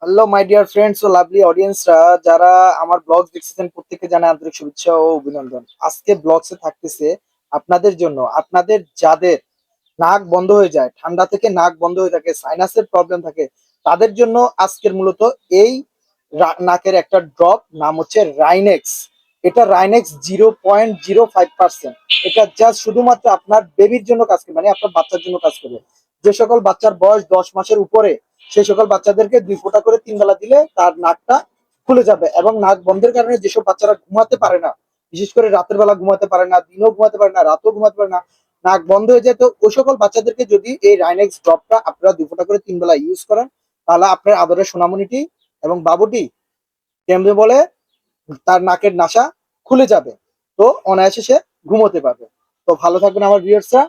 Hello my dear friends ও lovely অডিয়েন্সরা, যারা আমার ব্লগ দেখতেছেন প্রত্যেককে জানাই আন্তরিক শুভেচ্ছা ও অভিনন্দন। আজকে ব্লগসে থাকতেছে আপনাদের জন্য, আপনাদের যাদের নাক বন্ধ হয়ে যায়, ঠান্ডা থেকে নাক বন্ধ হয়ে থাকে, সাইনাসের প্রবলেম থাকে, তাদের জন্য আজকের মূলত এই নাকের একটা ড্রপ, নাম হচ্ছে রাইনেক্স। এটা রাইনেক্স 0.05%। এটা জাস্ট শুধুমাত্র আপনার বেবির জন্য কাজ করবে, মানে আপনার বাচ্চার জন্য কাজ করবে। যে সকল বাচ্চার বয়স 10 মাসের উপরে, সেই সকল বাচ্চাদেরকে 2 ফোঁটা করে 3 বেলা দিলে তার নাকটা খুলে যাবে। এবং নাক বন্ধের কারণে যেসব বাচ্চারা ঘুমাতে পারে না, বিশেষ করে রাতের বেলা ঘুমাতে পারে না, দিনও ঘুমাতে পারে না, রাতও ঘুমাতে পারে না, নাক বন্ধ হয়ে যায়, তো ওই সকল বাচ্চাদেরকে যদি এই রাইনেক্স ড্রপটা আপনারা 2 ফোঁটা করে 3 বেলা ইউজ করেন, তাহলে আপনার আদরের সোনামণিটি এবং বাবুটি কেমনে বলে তার নাকের নাসা খুলে যাবে। তো অনায়াসে সে ঘুমোতে পারবে। তো ভালো থাকবেন আমার ভিউয়ার্সরা।